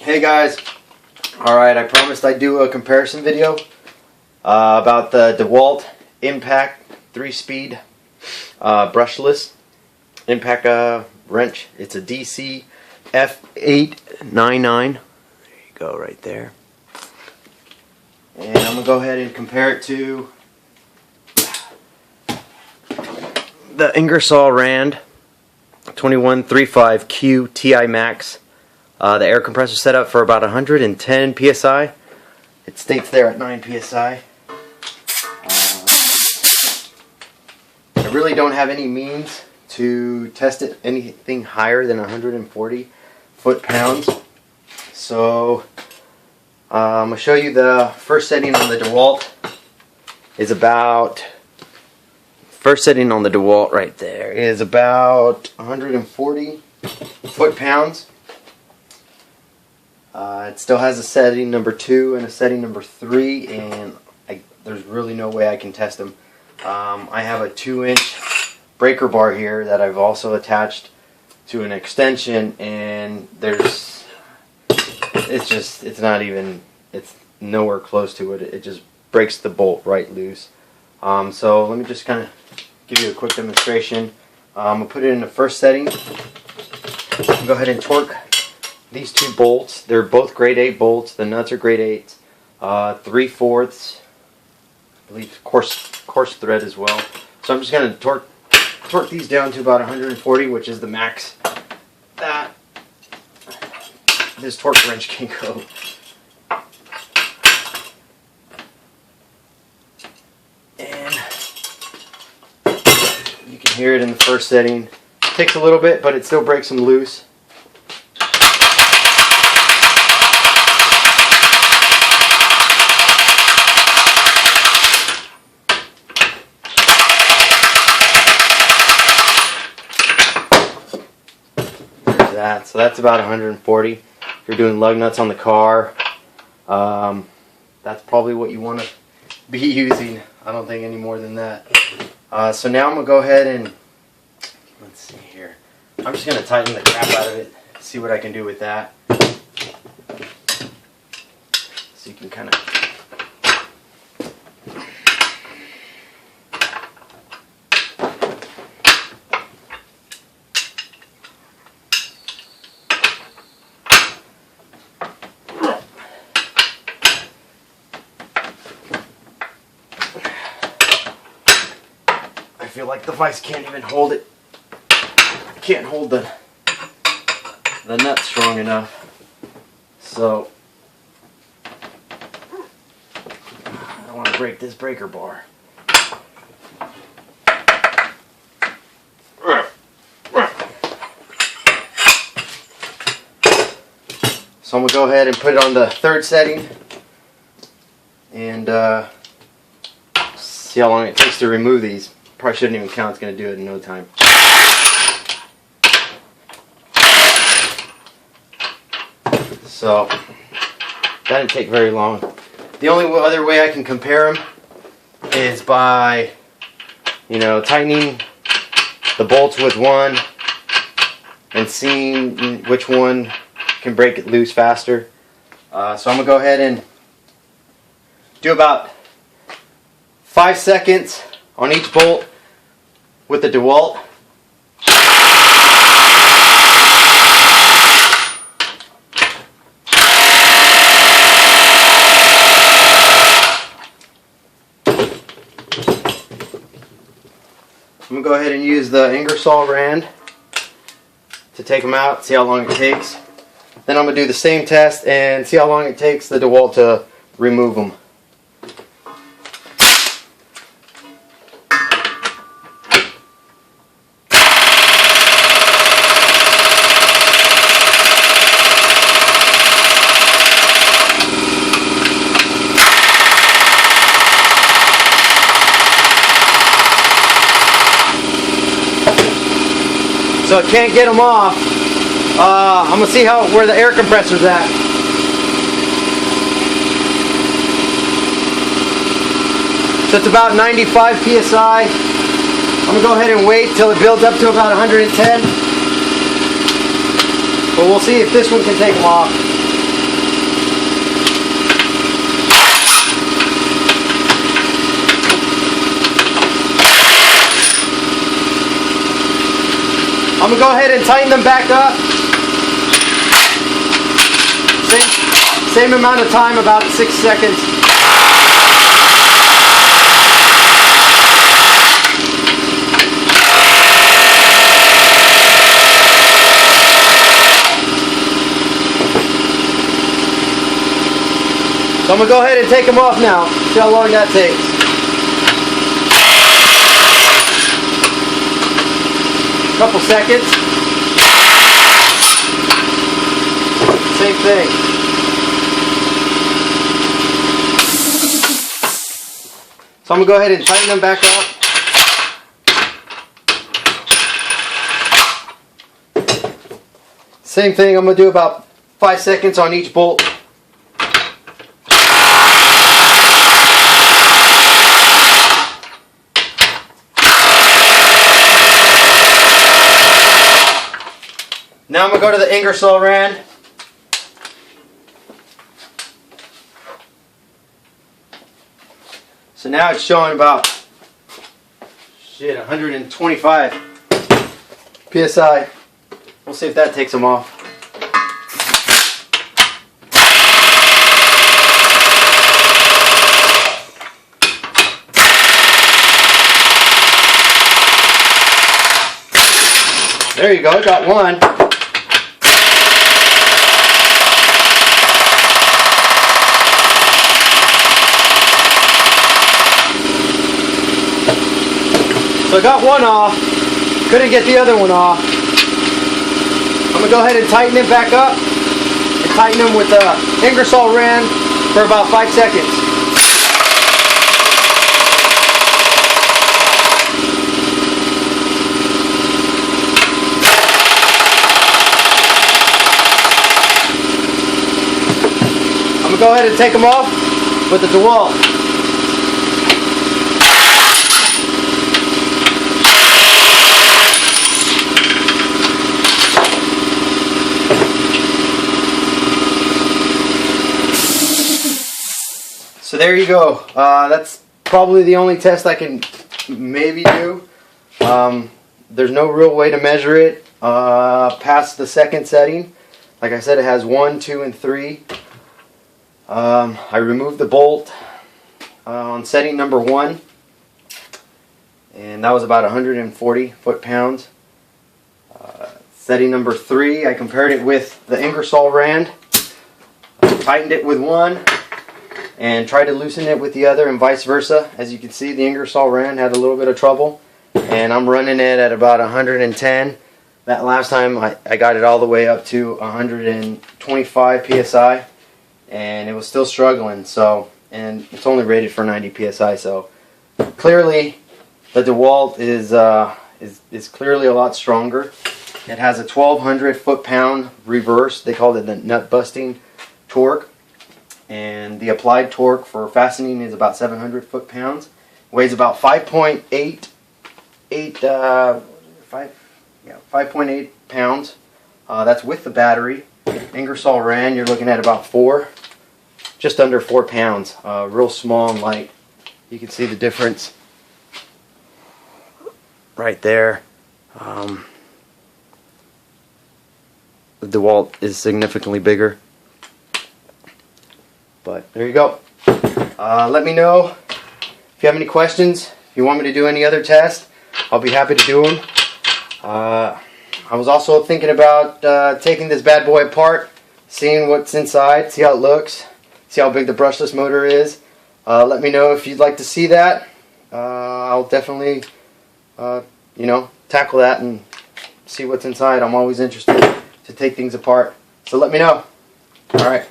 Hey guys, alright, I promised I'd do a comparison video about the Dewalt Impact 3-speed brushless impact wrench. It's a DCF899. There you go, right there. And I'm going to go ahead and compare it to the Ingersoll Rand 2135Q TI Max. The air compressor set up for about 110 psi. It states there at 9 psi. I really don't have any means to test it anything higher than 140 foot-pounds. So I'm going to show you the first setting on the Dewalt is about, first setting on the Dewalt right there is about 140 foot-pounds. It still has a setting number 2 and a setting number 3, and there's really no way I can test them. I have a 2-inch breaker bar here that I've also attached to an extension, and it's nowhere close to it. It just breaks the bolt right loose. So let me just kind of give you a quick demonstration. I'm going to put it in the first setting. Go ahead and torque these two bolts. They're both grade 8 bolts. The nuts are grade 8s. 3/4, I believe, coarse thread as well. So I'm just going to torque these down to about 140, which is the max that this torque wrench can go. And you can hear it in the first setting. It takes a little bit, but it still breaks them loose. So that's about 140. If you're doing lug nuts on the car, that's probably what you want to be using. I don't think any more than that. So now I'm going to go ahead and, let's see here. I'm just going to tighten the crap out of it, see what I can do with that. So you can kind of, I feel like the vise can't even hold it. Can't hold the nut strong enough. So I don't want to break this breaker bar. So I'm going to go ahead and put it on the third setting and see how long it takes to remove these. Probably shouldn't even count, it's going to do it in no time. So, that didn't take very long. The only other way I can compare them is by, tightening the bolts with one and seeing which one can break it loose faster. So I'm going to go ahead and do about 5 seconds on each bolt with the Dewalt. I'm going to go ahead and use the Ingersoll Rand to take them out, see how long it takes. Then I'm going to do the same test and see how long it takes the Dewalt to remove them. So I can't get them off. I'm gonna see where the air compressor's at. So it's about 95 psi. I'm gonna go ahead and wait till it builds up to about 110. But we'll see if this one can take them off. I'm going to go ahead and tighten them back up. Same amount of time, about 6 seconds. So I'm going to go ahead and take them off now. See how long that takes. Couple seconds. Same thing. So I'm going to go ahead and tighten them back up. Same thing, I'm going to do about 5 seconds on each bolt. Now I'm going to go to the Ingersoll Rand. So now it's showing about 125 PSI. We'll see if that takes them off. There you go, got one. So I got one off, couldn't get the other one off. I'm going to go ahead and tighten it back up and tighten them with the Ingersoll Rand for about 5 seconds. I'm going to go ahead and take them off with the Dewalt. So there you go. That's probably the only test I can maybe do. There's no real way to measure it past the second setting. Like I said, it has 1, 2, and 3. I removed the bolt on setting number 1, and that was about 140 foot-pounds. Setting number 3, I compared it with the Ingersoll Rand, tightened it with one, and tried to loosen it with the other, and vice versa. As you can see, the Ingersoll Rand had a little bit of trouble, and I'm running it at about 110. That last time I got it all the way up to 125 PSI, and it was still struggling. So, and it's only rated for 90 PSI, so clearly the Dewalt is clearly a lot stronger. It has a 1200 foot-pound reverse. They call it the nut-busting torque. And the applied torque for fastening is about 700 foot-pounds. Weighs about 5.8 pounds. That's with the battery. Ingersoll Rand, you're looking at about just under 4 pounds. Real small and light. You can see the difference right there. The Dewalt is significantly bigger. But there you go. Let me know if you have any questions. If you want me to do any other tests, I'll be happy to do them. I was also thinking about taking this bad boy apart, seeing what's inside, see how it looks, see how big the brushless motor is. Let me know if you'd like to see that. I'll definitely tackle that and see what's inside. I'm always interested to take things apart. So let me know. Alright.